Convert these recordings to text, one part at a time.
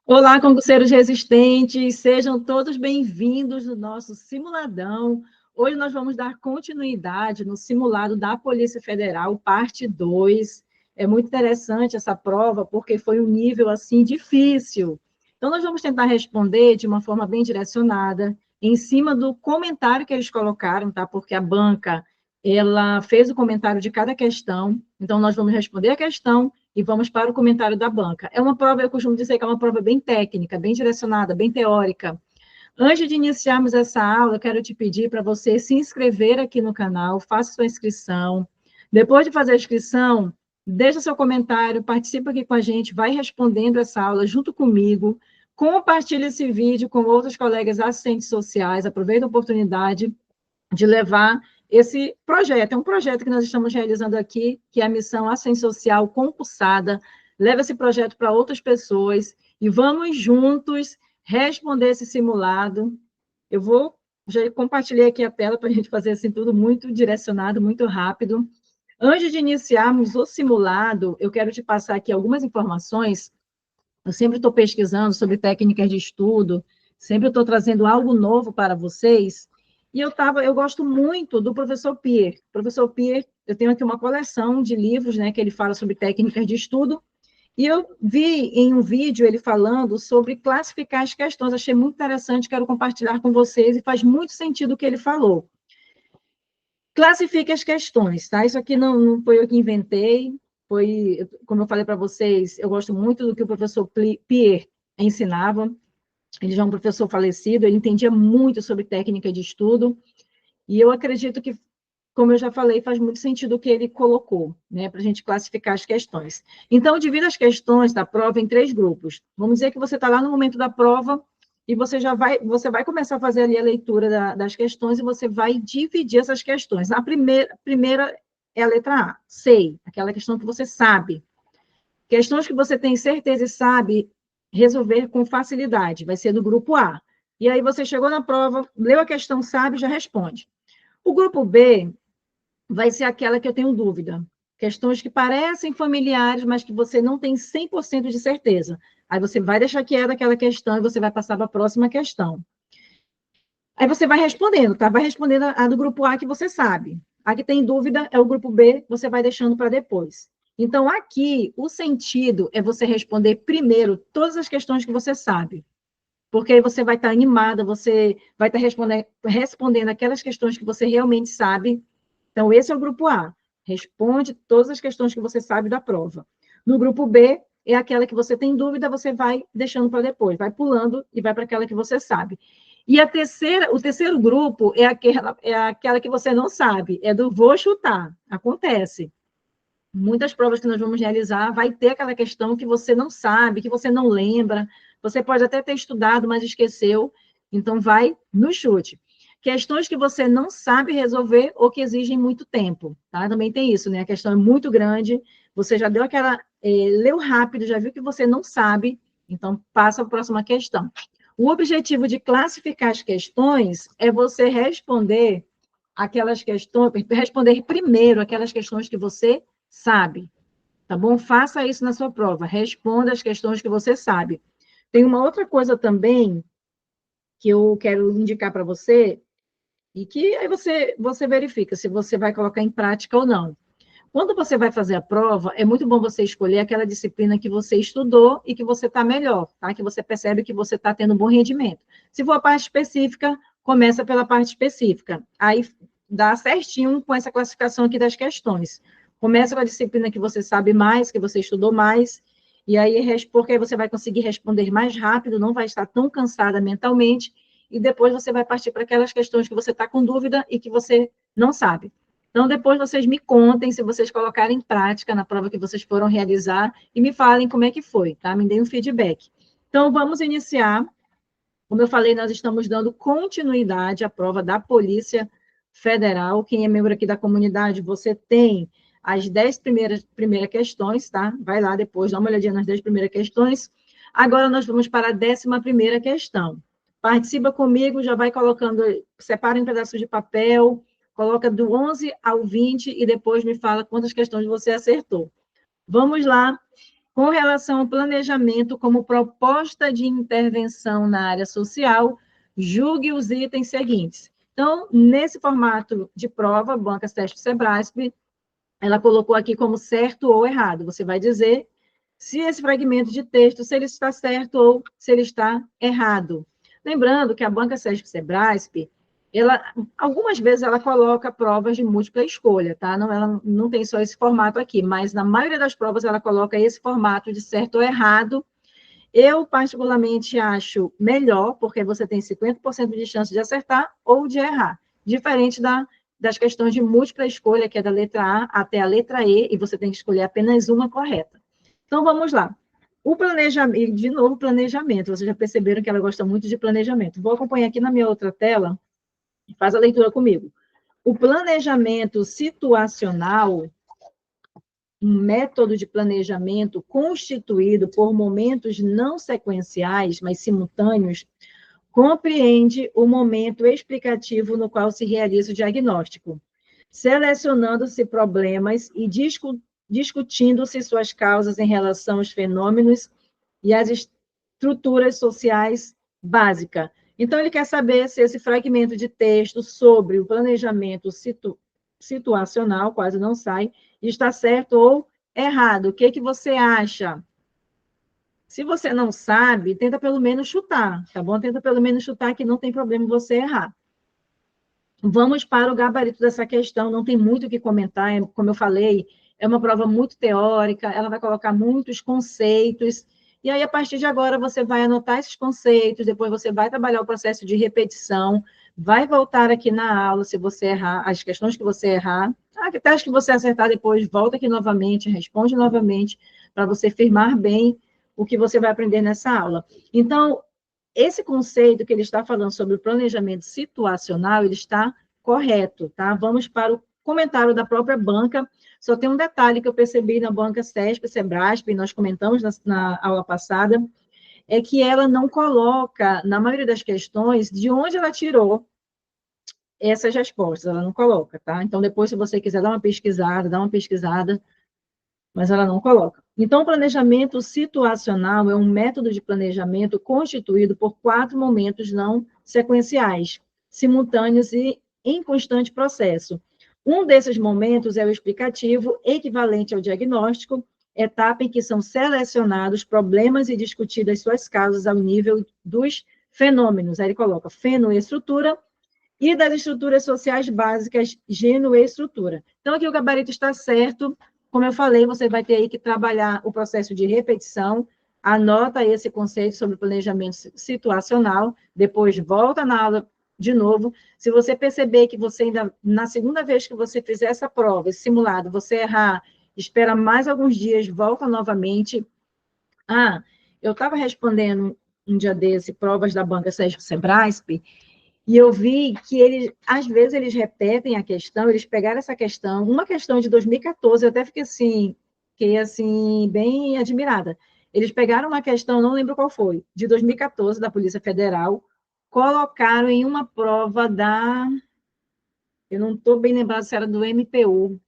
Olá, concurseiros resistentes, sejam todos bem-vindos no nosso simuladão. Hoje nós vamos dar continuidade no simulado da Polícia Federal, parte 2. É muito interessante essa prova, porque foi um nível, assim, difícil. Então, nós vamos tentar responder de uma forma bem direcionada, em cima do comentário que eles colocaram, tá? Porque a banca, ela fez o comentário de cada questão, então nós vamos responder a questão e vamos para o comentário da banca. É uma prova, eu costumo dizer que é uma prova bem técnica, bem direcionada, bem teórica. Antes de iniciarmos essa aula, eu quero te pedir para você se inscrever aqui no canal, faça sua inscrição. Depois de fazer a inscrição, deixa seu comentário, participa aqui com a gente, vai respondendo essa aula junto comigo, compartilhe esse vídeo com outros colegas assistentes sociais, aproveita a oportunidade de levar esse projeto. É um projeto que nós estamos realizando aqui, que é a missão Assistência Social Concursada. Leva esse projeto para outras pessoas e vamos juntos responder esse simulado. Eu vou já compartilhar aqui a tela para a gente fazer assim tudo muito direcionado, muito rápido. Antes de iniciarmos o simulado, eu quero te passar aqui algumas informações. Eu sempre estou pesquisando sobre técnicas de estudo, sempre estou trazendo algo novo para vocês. E eu gosto muito do professor Pierre. Professor Pierre, eu tenho aqui uma coleção de livros, né, que ele fala sobre técnicas de estudo, e eu vi em um vídeo ele falando sobre classificar as questões. Achei muito interessante, quero compartilhar com vocês, e faz muito sentido o que ele falou. Classifique as questões, tá? Isso aqui não foi eu que inventei, foi, como eu falei para vocês, eu gosto muito do que o professor Pierre ensinava. Ele já é um professor falecido, ele entendia muito sobre técnica de estudo, e eu acredito que, como eu já falei, faz muito sentido o que ele colocou, né, para a gente classificar as questões. Então, divida as questões da prova em 3 grupos. Vamos dizer que você está lá no momento da prova e você vai começar a fazer ali a leitura das questões e você vai dividir essas questões. A primeira é a letra A, sei, aquela questão que você sabe. Questões que você tem certeza e sabe resolver com facilidade, vai ser do grupo A. E aí você chegou na prova, leu a questão, sabe, já responde. O grupo B vai ser aquela que eu tenho dúvida. Questões que parecem familiares, mas que você não tem 100% de certeza. Aí você vai deixar quieta aquela questão e você vai passar para a próxima questão. Aí você vai respondendo, tá? Vai respondendo a do grupo A que você sabe. A que tem dúvida é o grupo B, você vai deixando para depois. Então, aqui, o sentido é você responder primeiro todas as questões que você sabe. Porque aí você vai estar animada, você vai estar respondendo aquelas questões que você realmente sabe. Então, esse é o grupo A. Responde todas as questões que você sabe da prova. No grupo B, é aquela que você tem dúvida, você vai deixando para depois, vai pulando e vai para aquela que você sabe. E o terceiro grupo é aquela que você não sabe, é do vou chutar. Acontece. Muitas provas que nós vamos realizar, vai ter aquela questão que você não sabe, que você não lembra, você pode até ter estudado, mas esqueceu, então vai no chute. Questões que você não sabe resolver ou que exigem muito tempo, tá? Também tem isso, né? A questão é muito grande, você já deu aquela, leu rápido, já viu que você não sabe, então passa a próxima questão. O objetivo de classificar as questões é você responder aquelas questões, responder primeiro aquelas questões que você sabe, tá bom? Faça isso na sua prova, responda as questões que você sabe. Tem uma outra coisa também que eu quero indicar para você, e que aí você verifica se você vai colocar em prática ou não. Quando você vai fazer a prova, é muito bom você escolher aquela disciplina que você estudou e que você está melhor, tá? Que você percebe que você está tendo um bom rendimento. Se for a parte específica, começa pela parte específica. Aí dá certinho com essa classificação aqui das questões. Começa com a disciplina que você sabe mais, que você estudou mais, e aí, porque aí você vai conseguir responder mais rápido, não vai estar tão cansada mentalmente, e depois você vai partir para aquelas questões que você está com dúvida e que você não sabe. Então, depois vocês me contem se vocês colocarem em prática na prova que vocês foram realizar e me falem como é que foi, tá? Me deem um feedback. Então, vamos iniciar. Como eu falei, nós estamos dando continuidade à prova da Polícia Federal. Quem é membro aqui da comunidade, você tem as 10 primeiras questões, tá? Vai lá depois, dá uma olhadinha nas 10 primeiras questões. Agora nós vamos para a 11ª questão. Participa comigo, já vai colocando, separa em pedaços de papel, coloca do 11 ao 20 e depois me fala quantas questões você acertou. Vamos lá. com relação ao planejamento como proposta de intervenção na área social, julgue os itens seguintes. Então, nesse formato de prova, Banca Sesp Sebrasp, ela colocou aqui como certo ou errado. Você vai dizer se esse fragmento de texto, se ele está certo ou se ele está errado. Lembrando que a Banca Sesp Sebrasp, algumas vezes ela coloca provas de múltipla escolha, tá? Não, ela não tem só esse formato aqui, mas na maioria das provas ela coloca esse formato de certo ou errado. Eu, particularmente, acho melhor, porque você tem 50% de chance de acertar ou de errar, diferente das questões de múltipla escolha, que é da letra A até a letra E, e você tem que escolher apenas uma correta. Então, vamos lá. O planejamento, de novo, planejamento. Vocês já perceberam que ela gosta muito de planejamento. Vou acompanhar aqui na minha outra tela, faz a leitura comigo. O planejamento situacional, um método de planejamento constituído por momentos não sequenciais, mas simultâneos, compreende o momento explicativo no qual se realiza o diagnóstico, selecionando-se problemas e discutindo-se suas causas em relação aos fenômenos e às estruturas sociais básicas. Então, ele quer saber se esse fragmento de texto sobre o planejamento situacional, quase não sai, está certo ou errado. O que você acha? Se você não sabe, tenta pelo menos chutar, tá bom? Tenta pelo menos chutar que não tem problema você errar. Vamos para o gabarito dessa questão, não tem muito o que comentar, como eu falei, é uma prova muito teórica, ela vai colocar muitos conceitos, e aí, a partir de agora, você vai anotar esses conceitos, depois você vai trabalhar o processo de repetição, vai voltar aqui na aula, se você errar, as questões que você errar, até as que você acertar depois, volta aqui novamente, responde novamente, para você firmar bem o que você vai aprender nessa aula. Então, esse conceito que ele está falando sobre o planejamento situacional, ele está correto, tá? Vamos para o comentário da própria banca. Só tem um detalhe que eu percebi na banca Sesp, Sebrasp, e nós comentamos na aula passada, é que ela não coloca, na maioria das questões, de onde ela tirou essas respostas, ela não coloca, tá? Então, depois, se você quiser dar uma pesquisada, mas ela não coloca. Então, o planejamento situacional é um método de planejamento constituído por 4 momentos não sequenciais, simultâneos e em constante processo. Um desses momentos é o explicativo, equivalente ao diagnóstico, etapa em que são selecionados problemas e discutidas suas causas ao nível dos fenômenos. Aí ele coloca fenoestrutura e das estruturas sociais básicas, genoestrutura. Então, aqui o gabarito está certo. Como eu falei, você vai ter aí que trabalhar o processo de repetição, anota esse conceito sobre planejamento situacional, depois volta na aula de novo. Se você perceber que você ainda, na segunda vez que você fizer essa prova, esse simulado, você errar, espera mais alguns dias, volta novamente. Eu estava respondendo um dia desse, provas da banca Sesp Sebrasp, e eu vi que eles, às vezes, eles repetem a questão, eles pegaram essa questão, uma questão de 2014, eu até fiquei assim, bem admirada. Eles pegaram uma questão, não lembro qual foi, de 2014, da Polícia Federal, colocaram em uma prova eu não estou bem lembrada se era do MPU,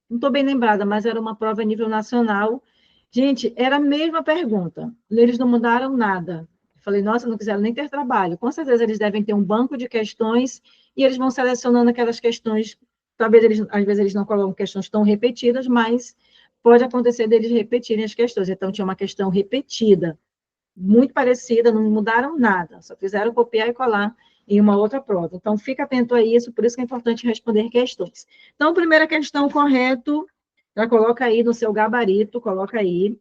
não estou bem lembrada, mas era uma prova a nível nacional. Gente, era a mesma pergunta, eles não mudaram nada. Falei, nossa, não quiseram nem ter trabalho. Com certeza eles devem ter um banco de questões e eles vão selecionando aquelas questões. Talvez às vezes eles não colocam questões tão repetidas, mas pode acontecer deles repetirem as questões. Então, tinha uma questão repetida, muito parecida, não mudaram nada, só fizeram copiar e colar em uma outra prova. Então, fica atento a isso, por isso que é importante responder questões. Então, primeira questão, correto, já coloca aí no seu gabarito, coloca aí.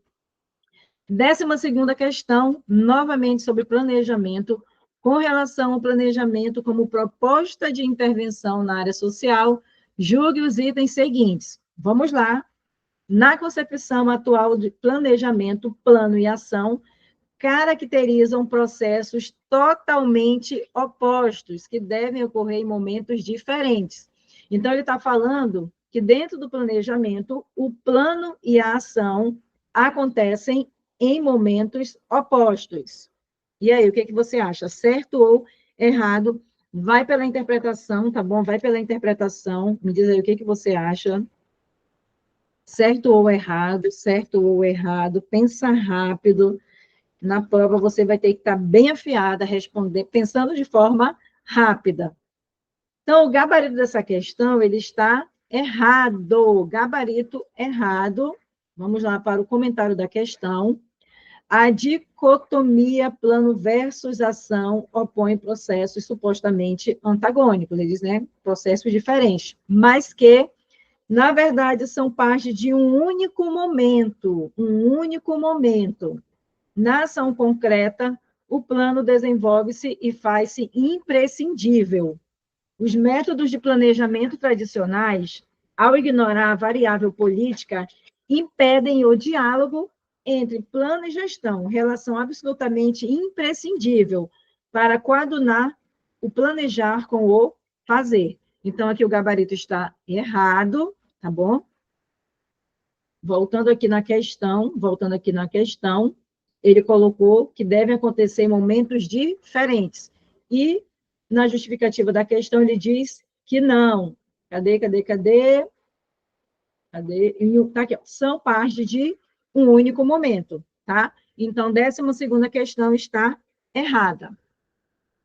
12ª questão, novamente sobre planejamento, com relação ao planejamento como proposta de intervenção na área social, julgue os itens seguintes. Vamos lá. Na concepção atual de planejamento, plano e ação, caracterizam processos totalmente opostos, que devem ocorrer em momentos diferentes. Então, ele está falando que dentro do planejamento, o plano e a ação acontecem em momentos opostos. E aí, o que você acha? Certo ou errado? Vai pela interpretação, tá bom? Vai pela interpretação. Me diz aí o que você acha. certo ou errado, pensa rápido. Na prova, você vai ter que estar bem afiada, responder, pensando de forma rápida. Então, o gabarito dessa questão, ele está errado. Gabarito errado. Vamos lá para o comentário da questão. A dicotomia plano versus ação opõe processos supostamente antagônicos. Eles, né, processos diferentes, mas que, na verdade, são parte de um único momento. Um único momento. Na ação concreta, o plano desenvolve-se e faz-se imprescindível. Os métodos de planejamento tradicionais, ao ignorar a variável política, impedem o diálogo entre plano e gestão, relação absolutamente imprescindível para coadunar o planejar com o fazer. Então, aqui o gabarito está errado, tá bom? Voltando aqui na questão, ele colocou que devem acontecer em momentos diferentes. E, na justificativa da questão, ele diz que não. Cadê? Tá aqui, ó. São parte de um único momento, tá? Então, 12ª questão está errada.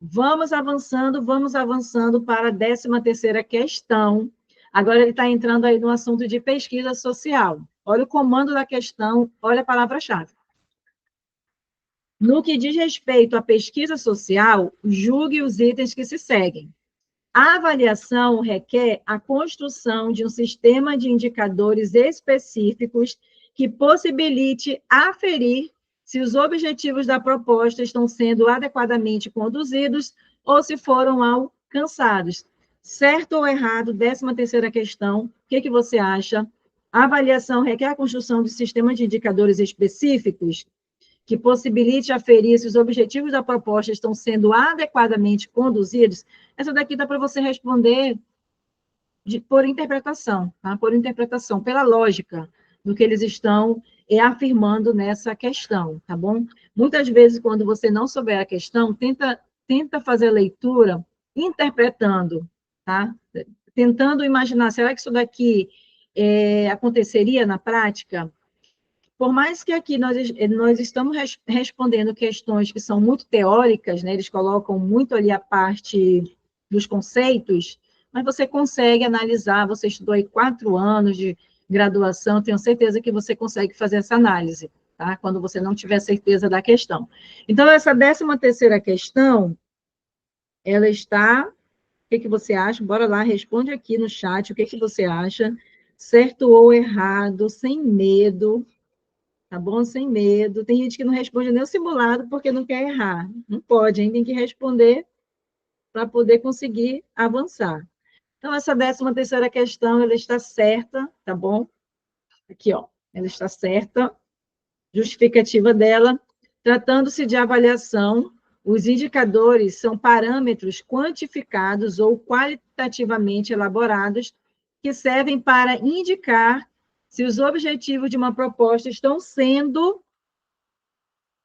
Vamos avançando para a 13ª questão. Agora ele está entrando aí no assunto de pesquisa social. Olha o comando da questão, olha a palavra-chave. No que diz respeito à pesquisa social, julgue os itens que se seguem. A avaliação requer a construção de um sistema de indicadores específicos que possibilite aferir se os objetivos da proposta estão sendo adequadamente conduzidos ou se foram alcançados. Certo ou errado? 13ª questão. O que você acha? A avaliação requer a construção de um sistema de indicadores específicos que possibilite aferir se os objetivos da proposta estão sendo adequadamente conduzidos. Essa daqui dá para você responder por interpretação, tá? Por interpretação, pela lógica do que eles estão afirmando nessa questão, tá bom? Muitas vezes, quando você não souber a questão, tenta fazer a leitura interpretando, tá? Tentando imaginar, será que isso daqui aconteceria na prática? Por mais que aqui nós estamos respondendo questões que são muito teóricas, né? Eles colocam muito ali a parte dos conceitos, mas você consegue analisar, você estudou aí 4 anos de graduação, tenho certeza que você consegue fazer essa análise, tá? Quando você não tiver certeza da questão. Então, essa 13ª questão, ela está... O que você acha? Bora lá, responde aqui no chat o que você acha, certo ou errado, sem medo, tá bom? Sem medo. Tem gente que não responde nem o simulado porque não quer errar. Não pode, hein? Tem que responder para poder conseguir avançar. Então, essa 13ª questão, ela está certa, tá bom? Aqui, ó, ela está certa. Justificativa dela. Tratando-se de avaliação, os indicadores são parâmetros quantificados ou qualitativamente elaborados que servem para indicar se os objetivos de uma proposta estão sendo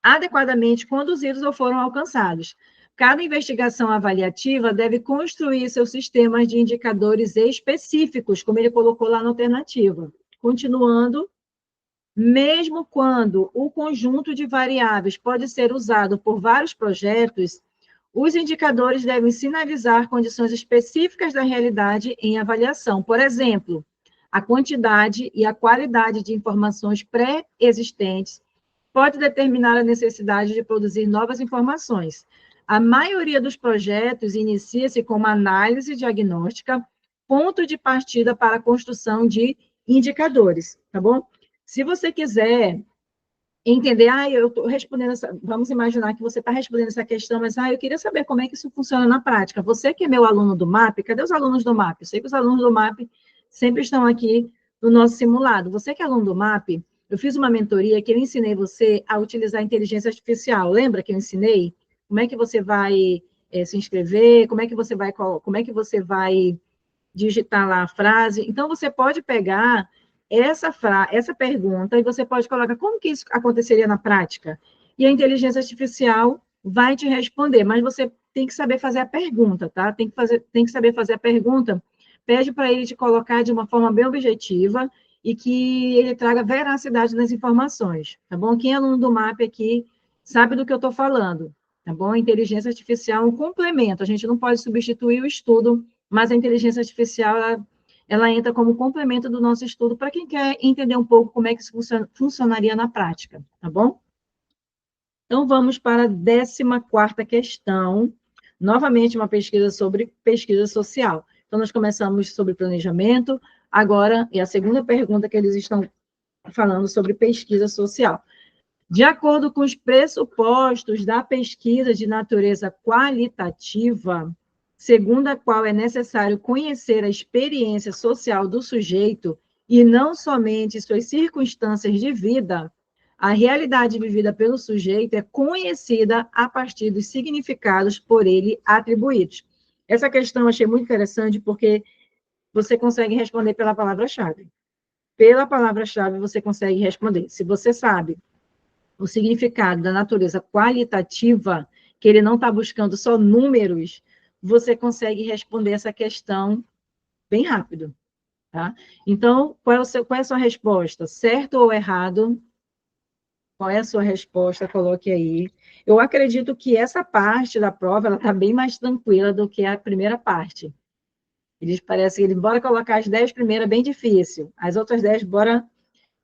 adequadamente conduzidos ou foram alcançados. Cada investigação avaliativa deve construir seus sistemas de indicadores específicos, como ele colocou lá na alternativa. Continuando, mesmo quando o conjunto de variáveis pode ser usado por vários projetos, os indicadores devem sinalizar condições específicas da realidade em avaliação. Por exemplo, a quantidade e a qualidade de informações pré-existentes pode determinar a necessidade de produzir novas informações. A maioria dos projetos inicia-se com uma análise diagnóstica, ponto de partida para a construção de indicadores, tá bom? Se você quiser entender, eu estou respondendo vamos imaginar que você está respondendo essa questão, mas eu queria saber como é que isso funciona na prática. Você que é meu aluno do MAP, cadê os alunos do MAP? Eu sei que os alunos do MAP sempre estão aqui no nosso simulado. Você que é aluno do MAP, eu fiz uma mentoria que eu ensinei você a utilizar a inteligência artificial. Lembra que eu ensinei? Como é que você vai se inscrever? Como é que você vai digitar lá a frase? Então, você pode pegar essa pergunta e você pode colocar como que isso aconteceria na prática? E a inteligência artificial vai te responder, mas você tem que saber fazer a pergunta, tá? Tem que saber fazer a pergunta. Pede para ele te colocar de uma forma bem objetiva e que ele traga veracidade nas informações, tá bom? Quem é aluno do MAP aqui sabe do que eu estou falando, tá bom? A inteligência artificial é um complemento, a gente não pode substituir o estudo, mas a inteligência artificial, ela entra como complemento do nosso estudo para quem quer entender um pouco como é que isso funcionaria na prática, tá bom? Então, vamos para a 14ª questão, novamente uma pesquisa sobre pesquisa social. Então, nós começamos sobre planejamento, agora é a segunda pergunta que eles estão falando sobre pesquisa social. De acordo com os pressupostos da pesquisa de natureza qualitativa, segundo a qual é necessário conhecer a experiência social do sujeito e não somente suas circunstâncias de vida, a realidade vivida pelo sujeito é conhecida a partir dos significados por ele atribuídos. Essa questão eu achei muito interessante porque você consegue responder pela palavra-chave. Pela palavra-chave você consegue responder. Se você sabe o significado da natureza qualitativa, que ele não está buscando só números, você consegue responder essa questão bem rápido, tá? Então, qual é a sua resposta? Certo ou errado? Qual é a sua resposta? Coloque aí. Eu acredito que essa parte da prova está bem mais tranquila do que a primeira parte. Eles parecem que, bora colocar as 10 primeiras bem difícil, as outras 10, bora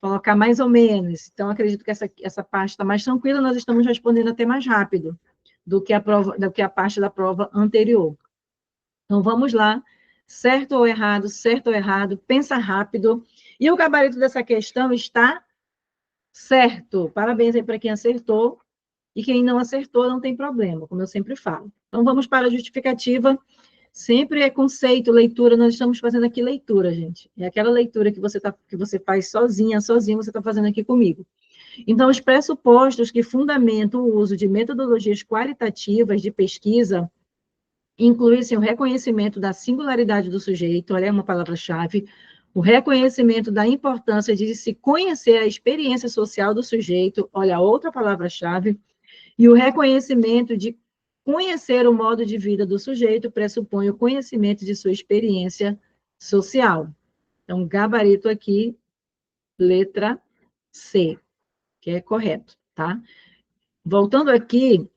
colocar mais ou menos. Então, acredito que essa parte está mais tranquila, nós estamos respondendo até mais rápido do que a parte da prova anterior. Então, vamos lá. Certo ou errado, pensa rápido. E o gabarito dessa questão está certo. Parabéns aí para quem acertou. E quem não acertou não tem problema, como eu sempre falo. Então, vamos para a justificativa. Sempre é conceito, leitura, nós estamos fazendo aqui leitura, gente. É aquela leitura que você faz sozinho, você está fazendo aqui comigo. Então, os pressupostos que fundamentam o uso de metodologias qualitativas de pesquisa incluem-se o reconhecimento da singularidade do sujeito, olha, é uma palavra-chave, o reconhecimento da importância de se conhecer a experiência social do sujeito, olha, outra palavra-chave, e o reconhecimento de conhecer o modo de vida do sujeito pressupõe o conhecimento de sua experiência social. Então, gabarito aqui, letra C, que é correto, tá? Voltando aqui,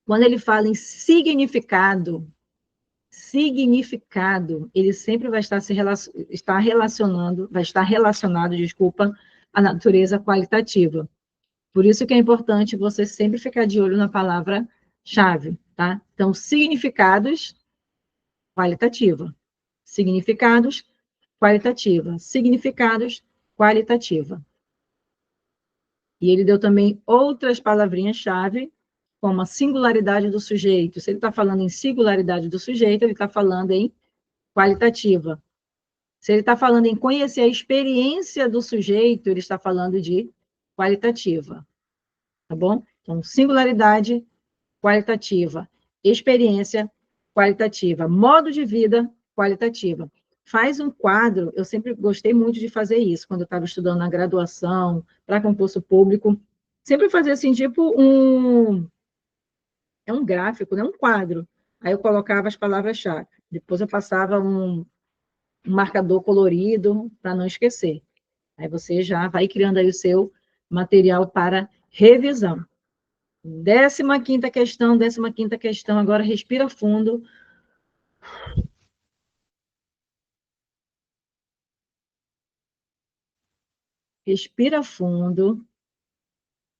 quando ele fala em significado, ele sempre vai estar relacionado, desculpa, à natureza qualitativa. Por isso que é importante você sempre ficar de olho na palavra-chave, tá? Então, significados, qualitativa. Significados, qualitativa. Significados, qualitativa. E ele deu também outras palavrinhas-chave, como a singularidade do sujeito. Se ele está falando em singularidade do sujeito, ele está falando em qualitativa. Se ele está falando em conhecer a experiência do sujeito, ele está falando de qualitativa. Tá bom? Então, singularidade, qualitativa. Experiência, qualitativa. Modo de vida, qualitativa. Faz um quadro, eu sempre gostei muito de fazer isso, quando eu estava estudando na graduação, para concurso público, sempre fazia assim, tipo é um gráfico, né? Um quadro. Aí eu colocava as palavras-chave. Depois eu passava um marcador colorido, para não esquecer. Aí você já vai criando aí o seu material para revisão. 15ª questão, agora respira fundo. Respira fundo.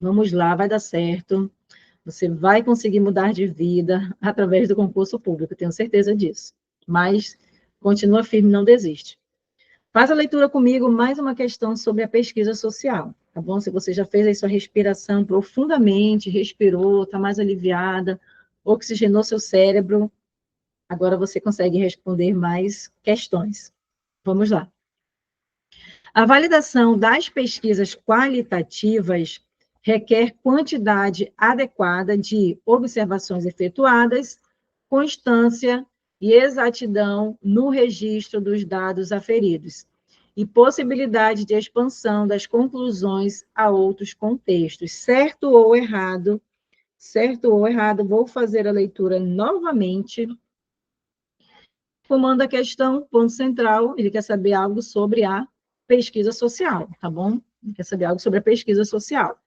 Vamos lá, vai dar certo. Você vai conseguir mudar de vida através do concurso público, tenho certeza disso. Mas continua firme, não desiste. Faz a leitura comigo, mais uma questão sobre a pesquisa social, tá bom? Se você já fez aí sua respiração profundamente, respirou, está mais aliviada, oxigenou seu cérebro, agora você consegue responder mais questões. Vamos lá. A validação das pesquisas qualitativas requer quantidade adequada de observações efetuadas, constância e exatidão no registro dos dados aferidos, e possibilidade de expansão das conclusões a outros contextos. Certo ou errado, vou fazer a leitura novamente. Comando a questão, ponto central, ele quer saber algo sobre a pesquisa social, tá bom? Quer saber algo sobre a pesquisa social.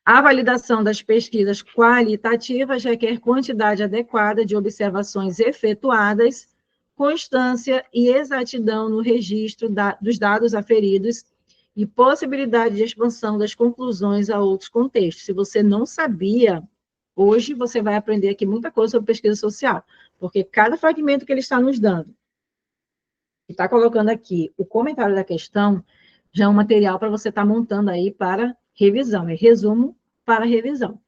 A validação das pesquisas qualitativas requer quantidade adequada de observações efetuadas, constância e exatidão no registro dos dados aferidos e possibilidade de expansão das conclusões a outros contextos. Se você não sabia, hoje você vai aprender aqui muita coisa sobre pesquisa social, porque cada fragmento que ele está nos dando, está colocando aqui o comentário da questão, já é um material para você estar montando aí para revisão, é resumo para revisão.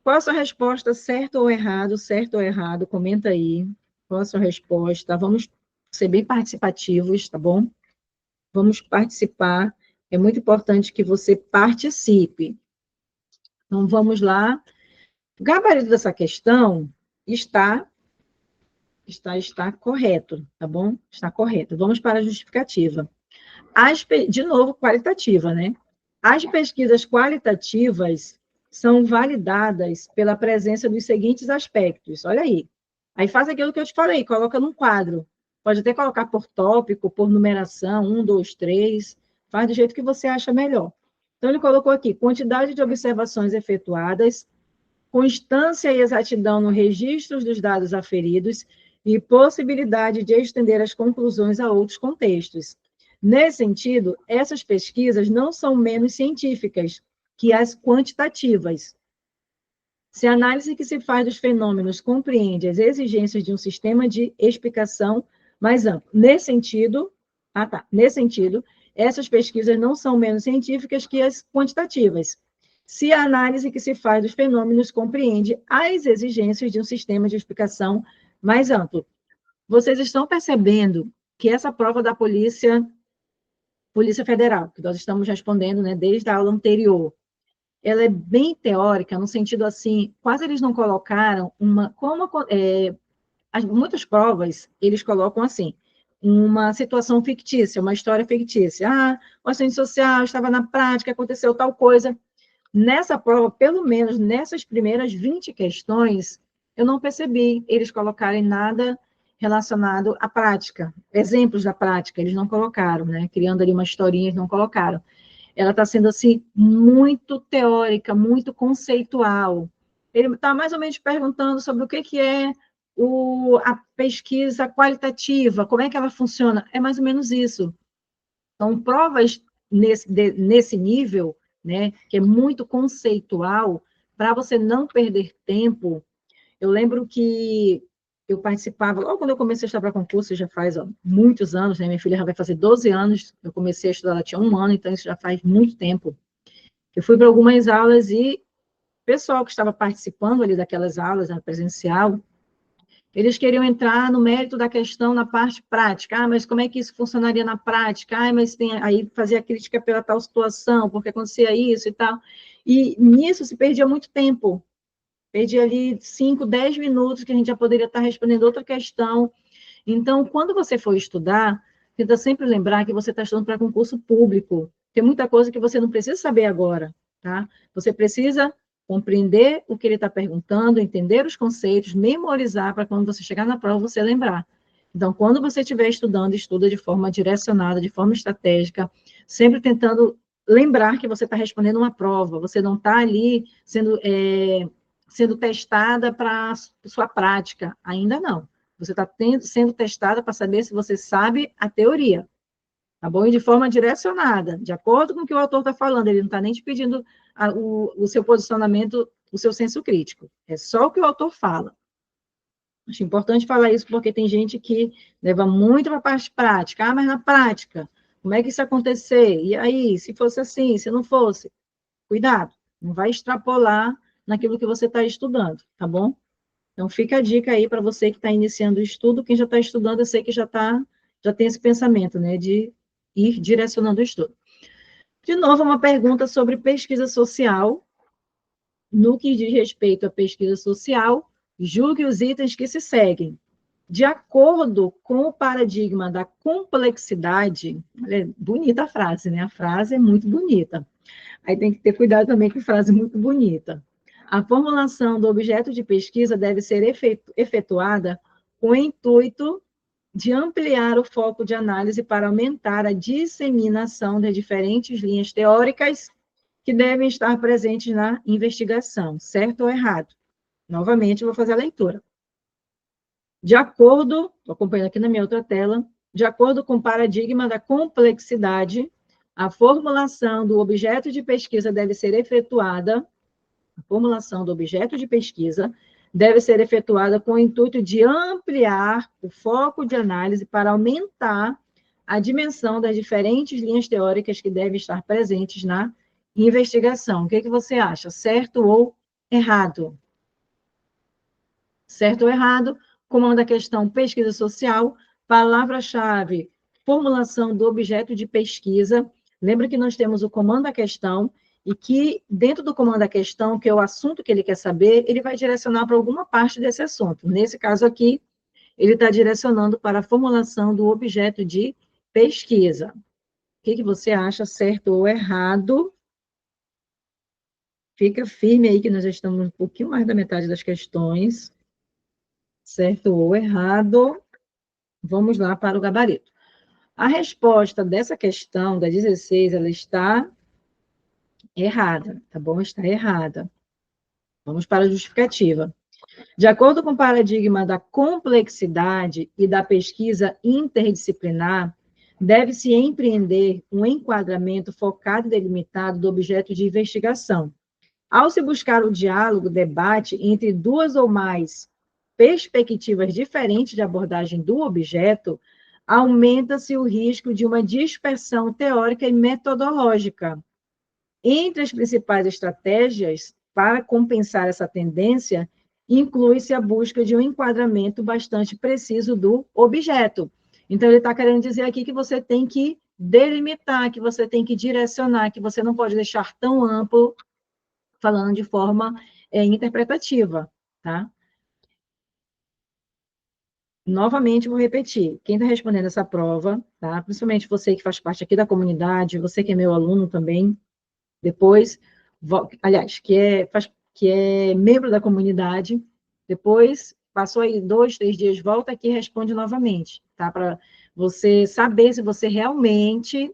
Qual a sua resposta, certo ou errado? Certo ou errado? Comenta aí. Qual a sua resposta? Vamos ser bem participativos, tá bom? Vamos participar. É muito importante que você participe. Então, vamos lá. O gabarito dessa questão está correto, tá bom? Está correto. Vamos para a justificativa. De novo, qualitativa, né? As pesquisas qualitativas são validadas pela presença dos seguintes aspectos. Olha aí. Aí faz aquilo que eu te falei, coloca num quadro. Pode até colocar por tópico, por numeração, 1, 2, 3. Faz do jeito que você acha melhor. Então, ele colocou aqui, quantidade de observações efetuadas, constância e exatidão no registro dos dados aferidos e possibilidade de estender as conclusões a outros contextos. Nesse sentido, essas pesquisas não são menos científicas que as quantitativas. Se a análise que se faz dos fenômenos compreende as exigências de um sistema de explicação mais amplo. Nesse sentido, essas pesquisas não são menos científicas que as quantitativas. Se a análise que se faz dos fenômenos compreende as exigências de um sistema de explicação mais amplo. Vocês estão percebendo que essa prova da Polícia Federal, que nós estamos respondendo, né, desde a aula anterior, ela é bem teórica, no sentido assim, quase eles não colocaram muitas provas, eles colocam assim, uma situação fictícia, uma história fictícia. O assistente social estava na prática, aconteceu tal coisa. Nessa prova, pelo menos nessas primeiras 20 questões, eu não percebi eles colocarem nada relacionado à prática. Exemplos da prática, eles não colocaram, né? Criando ali uma historinha, eles não colocaram. Ela está sendo, assim, muito teórica, muito conceitual. Ele está mais ou menos perguntando sobre o que é a pesquisa qualitativa, como é que ela funciona. É mais ou menos isso. Então, provas nesse nível, né, que é muito conceitual, para você não perder tempo. Eu lembro que eu participava, logo quando eu comecei a estudar para concurso, já faz muitos anos, né, minha filha já vai fazer 12 anos, eu comecei a estudar, ela tinha 1 ano, então isso já faz muito tempo. Eu fui para algumas aulas e o pessoal que estava participando ali daquelas aulas, né, presencial, eles queriam entrar no mérito da questão na parte prática. Mas como é que isso funcionaria na prática? Mas tem aí fazia crítica pela tal situação, porque acontecia isso e tal. E nisso se perdia muito tempo. Perdia ali 5, 10 minutos que a gente já poderia estar respondendo outra questão. Então, quando você for estudar, tenta sempre lembrar que você está estudando para concurso público. Tem muita coisa que você não precisa saber agora, tá? Você precisa compreender o que ele está perguntando, entender os conceitos, memorizar para quando você chegar na prova você lembrar. Então, quando você estiver estudando, estuda de forma direcionada, de forma estratégica, sempre tentando lembrar que você está respondendo uma prova, você não está ali sendo testada para a sua prática, ainda não. Você está sendo testada para saber se você sabe a teoria, tá bom? E de forma direcionada, de acordo com o que o autor está falando, ele não está nem te pedindo o seu posicionamento, o seu senso crítico. É só o que o autor fala. Acho importante falar isso, porque tem gente que leva muito para a parte prática. Mas na prática, como é que isso ia acontecer? E aí, se fosse assim, se não fosse? Cuidado, não vai extrapolar naquilo que você está estudando, tá bom? Então, fica a dica aí para você que está iniciando o estudo. Quem já está estudando, eu sei que já tem esse pensamento, né, de ir direcionando o estudo. De novo, uma pergunta sobre pesquisa social. No que diz respeito à pesquisa social, julgue os itens que se seguem. De acordo com o paradigma da complexidade, é bonita a frase, né? A frase é muito bonita. Aí tem que ter cuidado também com frase muito bonita. A formulação do objeto de pesquisa deve ser efetuada com o intuito de ampliar o foco de análise para aumentar a disseminação das diferentes linhas teóricas que devem estar presentes na investigação, certo ou errado? Novamente, eu vou fazer a leitura. De acordo, estou acompanhando aqui na minha outra tela, de acordo com o paradigma da complexidade, a formulação do objeto de pesquisa deve ser efetuada, a formulação do objeto de pesquisa deve ser efetuada com o intuito de ampliar o foco de análise para aumentar a dimensão das diferentes linhas teóricas que devem estar presentes na investigação. O que você acha? Certo ou errado? Certo ou errado? Comando a questão pesquisa social, palavra-chave, formulação do objeto de pesquisa. Lembra que nós temos o comando da questão e que dentro do comando da questão, que é o assunto que ele quer saber, ele vai direcionar para alguma parte desse assunto. Nesse caso aqui, ele está direcionando para a formulação do objeto de pesquisa. O que você acha, certo ou errado? Fica firme aí que nós já estamos um pouquinho mais da metade das questões. Certo ou errado? Vamos lá para o gabarito. A resposta dessa questão, da 16, ela está errada, tá bom? Está errada. Vamos para a justificativa. De acordo com o paradigma da complexidade e da pesquisa interdisciplinar, deve-se empreender um enquadramento focado e delimitado do objeto de investigação. Ao se buscar o diálogo, debate entre duas ou mais perspectivas diferentes de abordagem do objeto, aumenta-se o risco de uma dispersão teórica e metodológica. Entre as principais estratégias para compensar essa tendência, inclui-se a busca de um enquadramento bastante preciso do objeto. Então, ele está querendo dizer aqui que você tem que delimitar, que você tem que direcionar, que você não pode deixar tão amplo, falando de forma interpretativa, tá? Novamente, vou repetir, quem está respondendo essa prova, tá? Principalmente você que faz parte aqui da comunidade, você que é meu aluno também, depois, aliás, que é membro da comunidade, depois, passou aí 2, 3 dias, volta aqui e responde novamente, tá? Para você saber se você realmente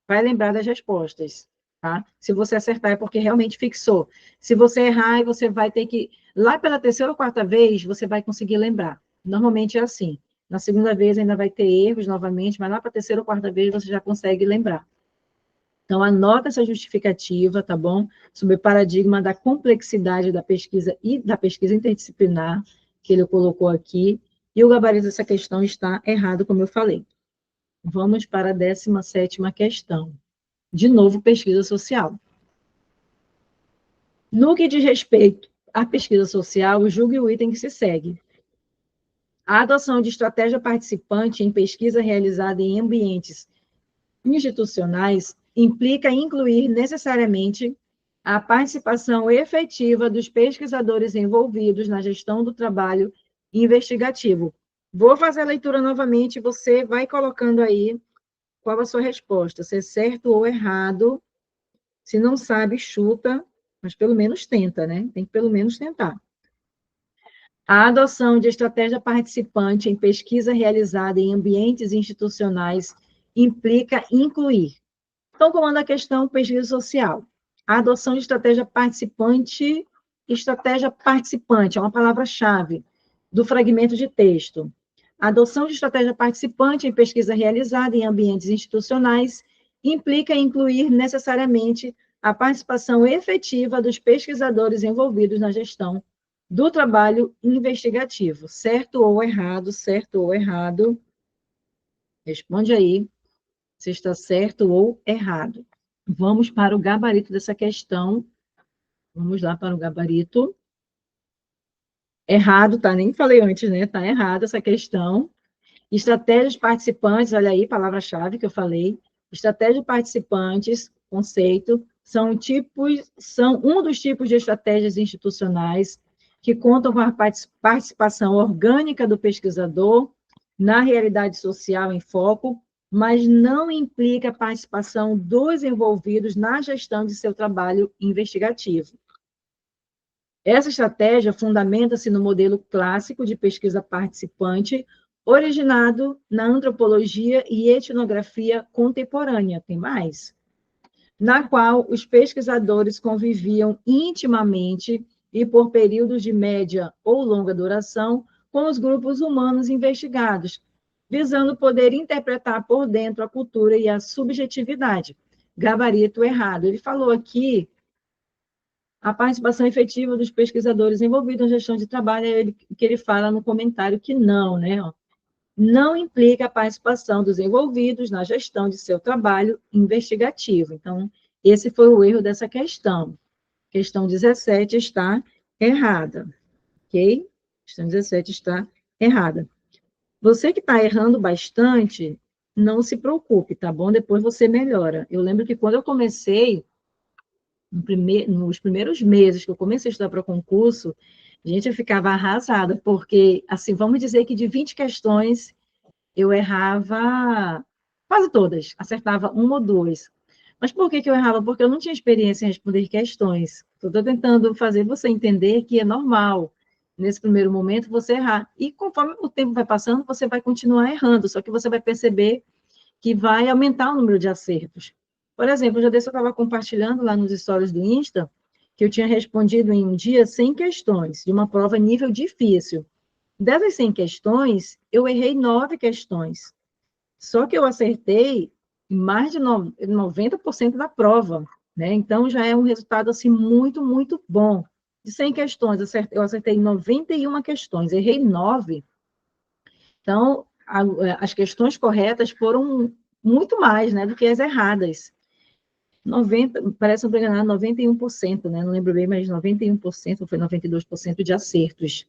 vai lembrar das respostas, tá? Se você acertar é porque realmente fixou. Se você errar, você vai ter que, lá pela terceira ou quarta vez, você vai conseguir lembrar. Normalmente é assim. Na segunda vez ainda vai ter erros novamente, mas lá para a terceira ou quarta vez você já consegue lembrar. Então, anota essa justificativa, tá bom? Sobre o paradigma da complexidade da pesquisa e da pesquisa interdisciplinar, que ele colocou aqui, e o gabarito dessa questão está errado, como eu falei. Vamos para a 17ª questão. De novo, pesquisa social. No que diz respeito à pesquisa social, julgue o item que se segue. A adoção de estratégia participante em pesquisa realizada em ambientes institucionais implica incluir necessariamente a participação efetiva dos pesquisadores envolvidos na gestão do trabalho investigativo. Vou fazer a leitura novamente, você vai colocando aí qual a sua resposta, se é certo ou errado. Se não sabe, chuta, mas pelo menos tenta, né? Tem que pelo menos tentar. A adoção de estratégia participante em pesquisa realizada em ambientes institucionais implica incluir. Então, comanda a questão pesquisa social. A adoção de estratégia participante é uma palavra-chave do fragmento de texto. A adoção de estratégia participante em pesquisa realizada em ambientes institucionais implica incluir necessariamente a participação efetiva dos pesquisadores envolvidos na gestão do trabalho investigativo. Certo ou errado? Certo ou errado? Responde aí se está certo ou errado. Vamos para o gabarito dessa questão. Vamos lá para o gabarito. Errado, tá? Nem falei antes, né? Tá errado essa questão. Estratégias participantes, olha aí, palavra-chave que eu falei. Estratégias participantes, conceito, são um dos tipos de estratégias institucionais que contam com a participação orgânica do pesquisador na realidade social em foco, mas não implica a participação dos envolvidos na gestão de seu trabalho investigativo. Essa estratégia fundamenta-se no modelo clássico de pesquisa participante, originado na antropologia e etnografia contemporânea, tem mais, na qual os pesquisadores conviviam intimamente e por períodos de média ou longa duração com os grupos humanos investigados, visando poder interpretar por dentro a cultura e a subjetividade. Gabarito errado. Ele falou aqui a participação efetiva dos pesquisadores envolvidos na gestão de trabalho, que ele fala no comentário que não, né? Não implica a participação dos envolvidos na gestão de seu trabalho investigativo. Então, esse foi o erro dessa questão. Questão 17 está errada, ok? Questão 17 está errada. Você que está errando bastante, não se preocupe, tá bom? Depois você melhora. Eu lembro que quando eu comecei, nos primeiros meses que eu comecei a estudar para concurso, gente, eu ficava arrasada, porque, assim, vamos dizer que de 20 questões, eu errava quase todas, acertava uma ou duas. Mas por que eu errava? Porque eu não tinha experiência em responder questões. Estou tentando fazer você entender que é normal, nesse primeiro momento, você errar. E conforme o tempo vai passando, você vai continuar errando, só que você vai perceber que vai aumentar o número de acertos. Por exemplo, já desse eu estava compartilhando lá nos stories do Insta, que eu tinha respondido em um dia 100 questões, de uma prova nível difícil. Dessas 100 questões, eu errei 9 questões. Só que eu acertei mais de 90% da prova, né? Então, já é um resultado, assim, muito, muito bom. De 100 questões, eu acertei 91 questões, errei 9. Então, as questões corretas foram muito mais, né, do que as erradas. 90, parece não enganar, 91%, né? Não lembro bem, mas 91%, ou foi 92% de acertos.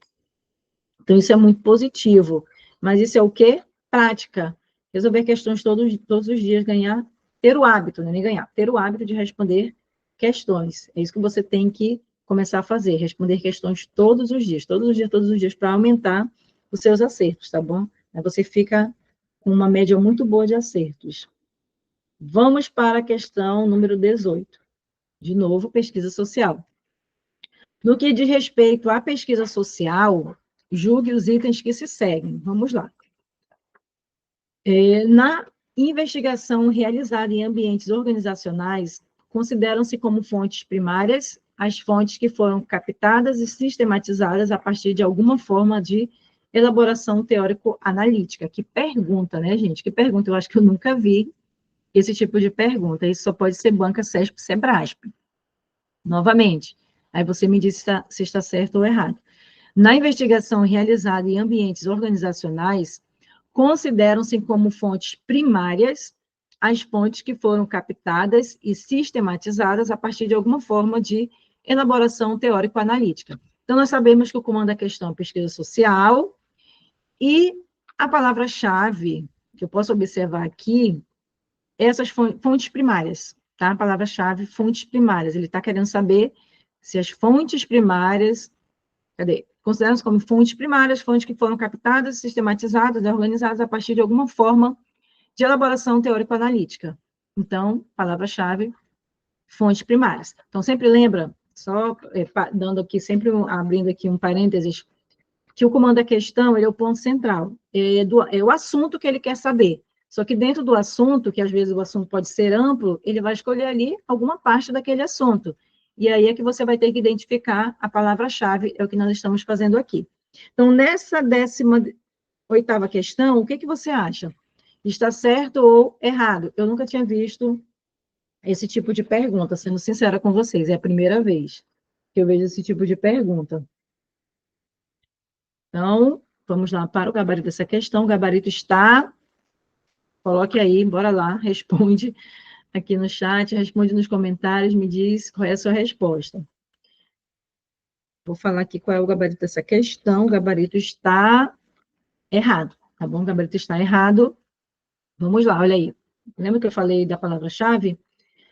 Então, isso é muito positivo. Mas isso é o quê? Prática. Resolver questões todos os dias, ter o hábito, né? Nem ganhar, ter o hábito de responder questões. É isso que você tem que começar a fazer, responder questões todos os dias, para aumentar os seus acertos, tá bom? Aí você fica com uma média muito boa de acertos. Vamos para a questão número 18. De novo, pesquisa social. No que diz respeito à pesquisa social, julgue os itens que se seguem. Vamos lá. Na investigação realizada em ambientes organizacionais, consideram-se como fontes primárias as fontes que foram captadas e sistematizadas a partir de alguma forma de elaboração teórico-analítica. Que pergunta, né, gente? Que pergunta. Eu acho que eu nunca vi esse tipo de pergunta. Isso só pode ser banca CESP, SEBRASP. Novamente, aí você me diz se está certo ou errado. Na investigação realizada em ambientes organizacionais, consideram-se como fontes primárias as fontes que foram captadas e sistematizadas a partir de alguma forma de elaboração teórico-analítica. Então, nós sabemos que o comando da questão é pesquisa social, e a palavra-chave que eu posso observar aqui, essas fontes primárias, tá? A palavra-chave, fontes primárias. Ele está querendo saber se as fontes primárias, consideram-se como fontes primárias, fontes que foram captadas, sistematizadas e organizadas a partir de alguma forma de elaboração teórico-analítica. Então, palavra-chave, fontes primárias. Então, sempre lembra, só dando aqui, sempre abrindo aqui um parênteses, que o comando da questão, ele é o ponto central, é o assunto que ele quer saber. Só que dentro do assunto, que às vezes o assunto pode ser amplo, ele vai escolher ali alguma parte daquele assunto. E aí é que você vai ter que identificar a palavra-chave, é o que nós estamos fazendo aqui. Então, nessa 18ª questão, o que você acha? Está certo ou errado? Eu nunca tinha visto esse tipo de pergunta, sendo sincera com vocês, é a primeira vez que eu vejo esse tipo de pergunta. Então, vamos lá para o gabarito dessa questão. O gabarito está... Coloque aí, bora lá, responde aqui no chat, responde nos comentários, me diz qual é a sua resposta. Vou falar aqui qual é o gabarito dessa questão. O gabarito está errado, tá bom? O gabarito está errado. Vamos lá, olha aí. Lembra que eu falei da palavra-chave?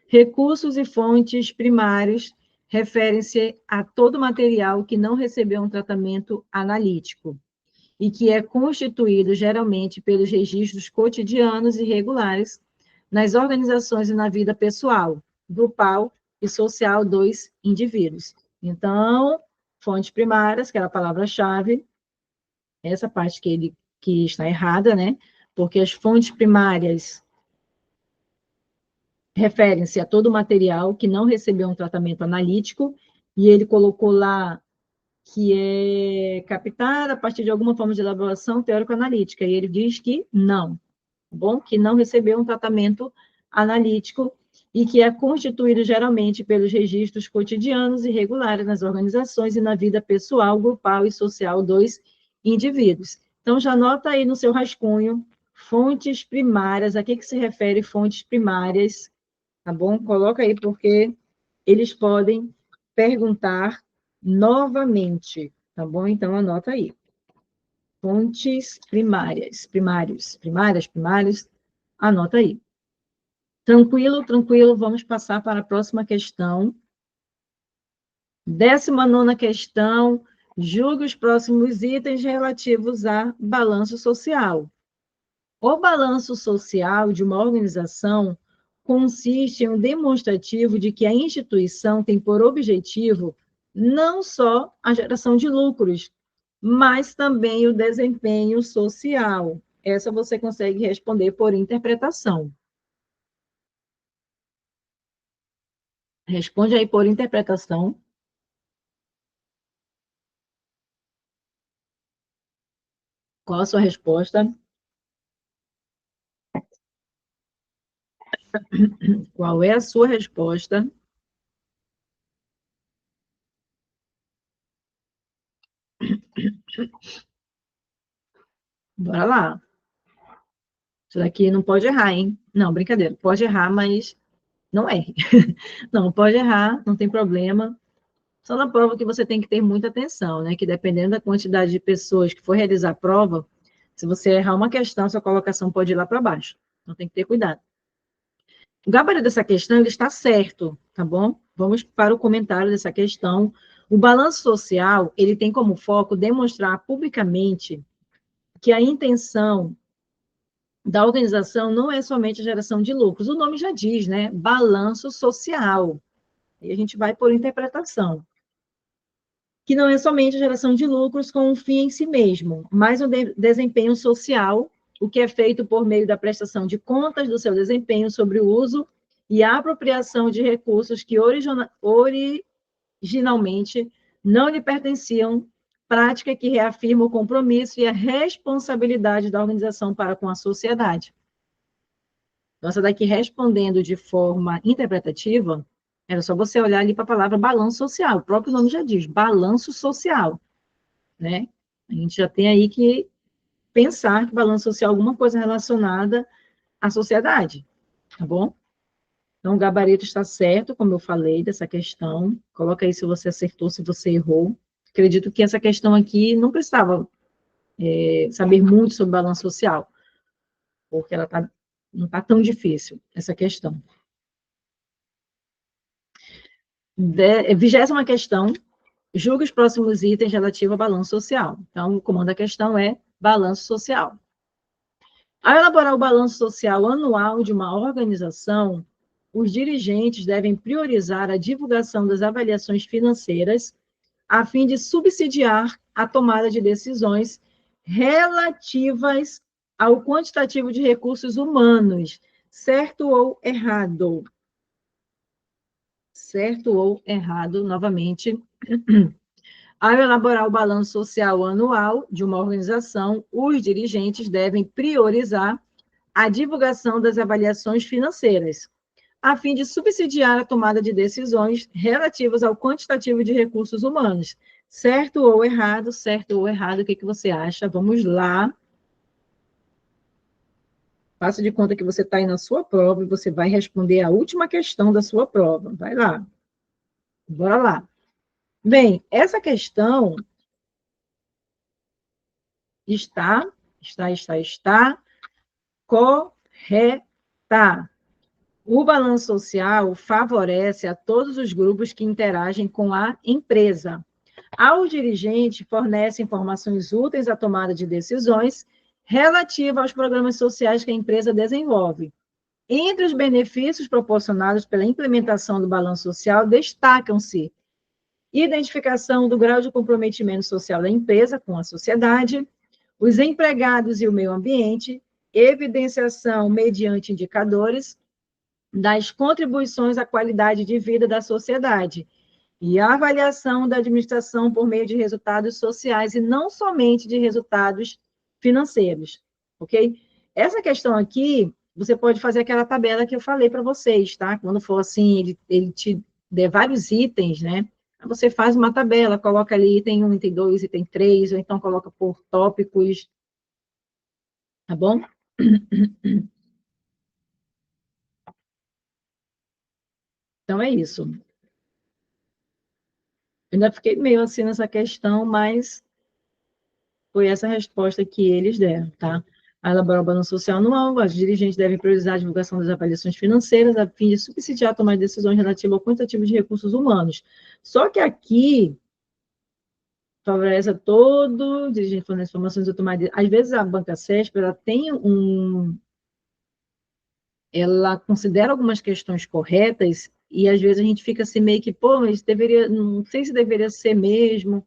Recursos e fontes primários referem-se a todo material que não recebeu um tratamento analítico e que é constituído geralmente pelos registros cotidianos e regulares nas organizações e na vida pessoal, grupal e social dos indivíduos. Então, fontes primárias, que é a palavra-chave, essa parte que ele que está errada, né? Porque as fontes primárias referem-se a todo o material que não recebeu um tratamento analítico, e ele colocou lá que é captado a partir de alguma forma de elaboração teórico-analítica, e ele diz que não, bom, que não recebeu um tratamento analítico e que é constituído geralmente pelos registros cotidianos e regulares nas organizações e na vida pessoal, grupal e social dos indivíduos. Então, já anota aí no seu rascunho, fontes primárias, a que se refere fontes primárias, tá bom? Coloca aí, porque eles podem perguntar novamente, tá bom? Então, anota aí. Fontes primárias, anota aí. Tranquilo, tranquilo, vamos passar para a próxima questão. 19ª questão, julgue os próximos itens relativos a balanço social. O balanço social de uma organização consiste em um demonstrativo de que a instituição tem por objetivo não só a geração de lucros, mas também o desempenho social. Essa você consegue responder por interpretação. Responde aí por interpretação. Qual a sua resposta? Qual é a sua resposta? Bora lá. Isso daqui não pode errar, hein? Não, brincadeira. Pode errar, mas não erre. Não, pode errar, não tem problema. Só na prova que você tem que ter muita atenção, né? Que dependendo da quantidade de pessoas que for realizar a prova, se você errar uma questão, sua colocação pode ir lá para baixo. Então tem que ter cuidado. O gabarito dessa questão, ele está certo, tá bom? Vamos para o comentário dessa questão. O balanço social, ele tem como foco demonstrar publicamente que a intenção da organização não é somente a geração de lucros. O nome já diz, né? Balanço social. E a gente vai por interpretação. Que não é somente a geração de lucros com um fim em si mesmo, mas um desempenho social, o que é feito por meio da prestação de contas do seu desempenho sobre o uso e a apropriação de recursos que originalmente não lhe pertenciam, prática que reafirma o compromisso e a responsabilidade da organização para com a sociedade. Então, essa daqui, respondendo de forma interpretativa, era só você olhar ali para a palavra balanço social. O próprio nome já diz, balanço social, né? A gente já tem aí que pensar que balanço social é alguma coisa relacionada à sociedade, tá bom? Então, o gabarito está certo, como eu falei, dessa questão. Coloca aí se você acertou, se você errou. Acredito que essa questão aqui não precisava saber muito sobre balanço social, porque ela não está tão difícil, essa questão. 20ª questão, julgue os próximos itens relativos ao balanço social. Então, o comando da questão é balanço social. Ao elaborar o balanço social anual de uma organização, os dirigentes devem priorizar a divulgação das avaliações financeiras a fim de subsidiar a tomada de decisões relativas ao quantitativo de recursos humanos, certo ou errado? Certo ou errado, novamente. Ao elaborar o balanço social anual de uma organização, os dirigentes devem priorizar a divulgação das avaliações financeiras, a fim de subsidiar a tomada de decisões relativas ao quantitativo de recursos humanos. Certo ou errado? Certo ou errado? O que você acha? Vamos lá. Faça de conta que você está aí na sua prova e você vai responder a última questão da sua prova. Vai lá. Bora lá. Bem, essa questão está correta. O balanço social favorece a todos os grupos que interagem com a empresa. Ao dirigente, fornece informações úteis à tomada de decisões relativa aos programas sociais que a empresa desenvolve. Entre os benefícios proporcionados pela implementação do balanço social, destacam-se identificação do grau de comprometimento social da empresa com a sociedade, Os empregados e o meio ambiente, evidenciação mediante indicadores das contribuições à qualidade de vida da sociedade e a avaliação da administração por meio de resultados sociais e não somente de resultados financeiros, ok? Essa questão aqui, você pode fazer aquela tabela que eu falei para vocês, tá? Quando for assim, ele te der vários itens, né? Você faz uma tabela, coloca ali item 1, item 2, item 3, ou então coloca por tópicos, tá bom? Então é isso. Eu ainda fiquei meio assim nessa questão, mas foi essa a resposta que eles deram, tá? A elaborar o balanço social anual, os dirigentes devem priorizar a divulgação das avaliações financeiras a fim de subsidiar a tomada de decisões relativas ao quantitativo de recursos humanos. Só que aqui favorece a todo dirigente fornecendo informações automáticas. Às vezes a banca CESP, ela tem ela considera algumas questões corretas e às vezes a gente fica assim meio que, pô, mas deveria, não sei se deveria ser mesmo.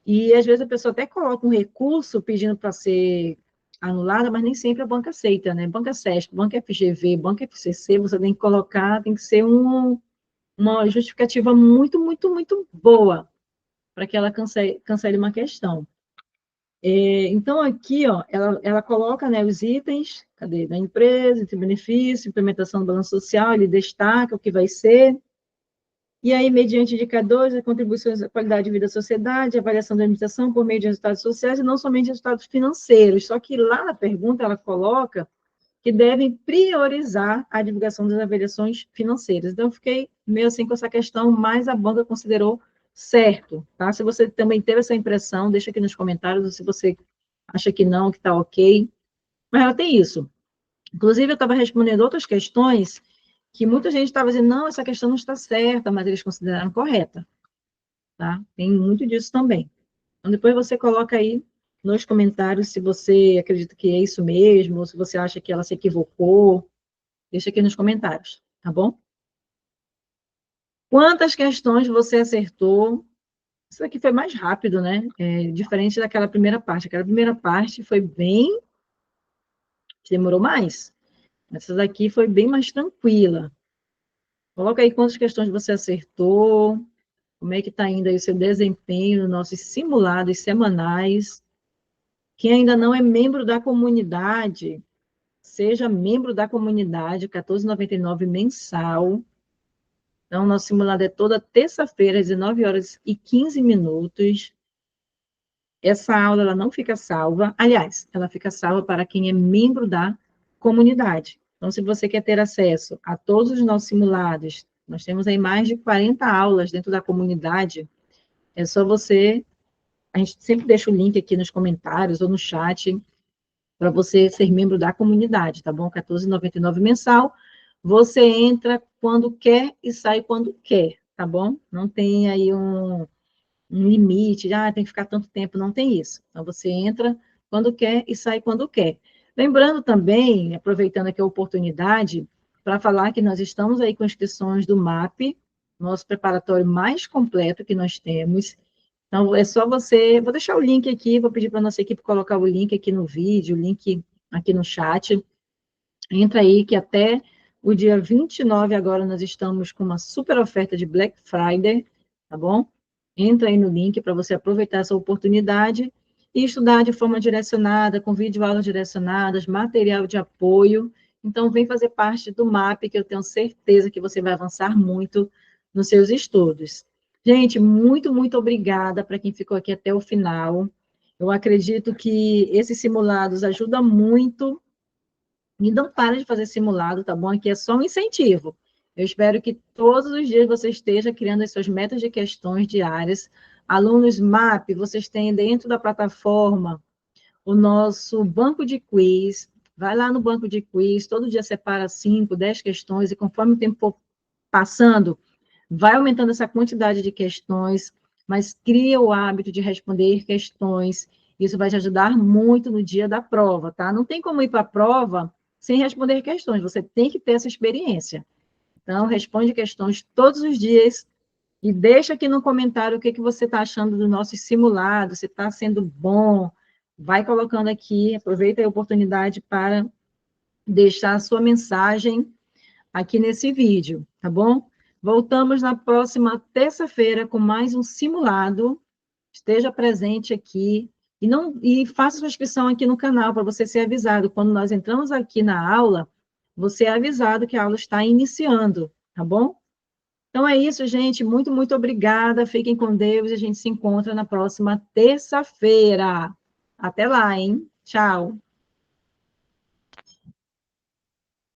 E às vezes a pessoa até coloca um recurso pedindo para ser anulada, mas nem sempre a banca aceita, né? Banca CESP, banca FGV, banca FCC, você tem que colocar, tem que ser uma justificativa muito, muito, muito boa para que ela cancele uma questão. Então, aqui, ó, ela coloca, né, os itens, cadê? Da empresa, de benefício, implementação do balanço social, ele destaca o que vai ser, e aí, mediante indicadores, as contribuições à qualidade de vida da sociedade, avaliação da administração por meio de resultados sociais e não somente resultados financeiros. Só que lá na pergunta ela coloca que devem priorizar a divulgação das avaliações financeiras. Então, eu fiquei meio assim com essa questão, mas a banca considerou certo, tá? Se você também teve essa impressão, deixa aqui nos comentários, ou se você acha que não, que está ok. Mas ela tem isso. Inclusive, eu estava respondendo outras questões que muita gente estava dizendo, não, essa questão não está certa, mas eles consideraram correta, tá? Tem muito disso também. Então, depois você coloca aí nos comentários se você acredita que é isso mesmo, ou se você acha que ela se equivocou, deixa aqui nos comentários, tá bom? Quantas questões você acertou? Isso aqui foi mais rápido, né? Diferente daquela primeira parte. Aquela primeira parte foi bem... demorou mais. Essa daqui foi bem mais tranquila. Coloca aí quantas questões você acertou, como é que está indo aí o seu desempenho nos nossos simulados semanais. Quem ainda não é membro da comunidade, seja membro da comunidade, R$14,99 mensal. Então, nosso simulado é toda terça-feira, às 19 horas e 15 minutos. Essa aula ela não fica salva. Aliás, ela fica salva para quem é membro da comunidade. Então, se você quer ter acesso a todos os nossos simulados, nós temos aí mais de 40 aulas dentro da comunidade, é só você... A gente sempre deixa o link aqui nos comentários ou no chat para você ser membro da comunidade, tá bom? R$14,99 mensal. Você entra quando quer e sai quando quer, tá bom? Não tem aí um limite, tem que ficar tanto tempo, não tem isso. Então, você entra quando quer e sai quando quer. Lembrando também, aproveitando aqui a oportunidade, para falar que nós estamos aí com inscrições do MAP, nosso preparatório mais completo que nós temos. Então, é só você... Vou deixar o link aqui, vou pedir para a nossa equipe colocar o link aqui no vídeo, o link aqui no chat. Entra aí, que até o dia 29 agora nós estamos com uma super oferta de Black Friday, tá bom? Entra aí no link para você aproveitar essa oportunidade e estudar de forma direcionada, com videoaulas direcionadas, material de apoio. Então, vem fazer parte do MAP, que eu tenho certeza que você vai avançar muito nos seus estudos. Gente, muito, muito obrigada para quem ficou aqui até o final. Eu acredito que esses simulados ajudam muito. E não para de fazer simulado, tá bom? Aqui é só um incentivo. Eu espero que todos os dias você esteja criando as suas metas de questões diárias. Alunos MAP, vocês têm dentro da plataforma o nosso banco de quiz. Vai lá no banco de quiz, todo dia separa 5, 10 questões, e conforme o tempo for passando, vai aumentando essa quantidade de questões, mas cria o hábito de responder questões. Isso vai te ajudar muito no dia da prova, tá? Não tem como ir para a prova sem responder questões, você tem que ter essa experiência. Então, responde questões todos os dias e deixa aqui no comentário o que você está achando do nosso simulado, se está sendo bom, vai colocando aqui, aproveita a oportunidade para deixar a sua mensagem aqui nesse vídeo, tá bom? Voltamos na próxima terça-feira com mais um simulado. Esteja presente aqui e faça sua inscrição aqui no canal para você ser avisado. Quando nós entramos aqui na aula, você é avisado que a aula está iniciando, tá bom? Então é isso, gente. Muito, muito obrigada. Fiquem com Deus e a gente se encontra na próxima terça-feira. Até lá, hein? Tchau.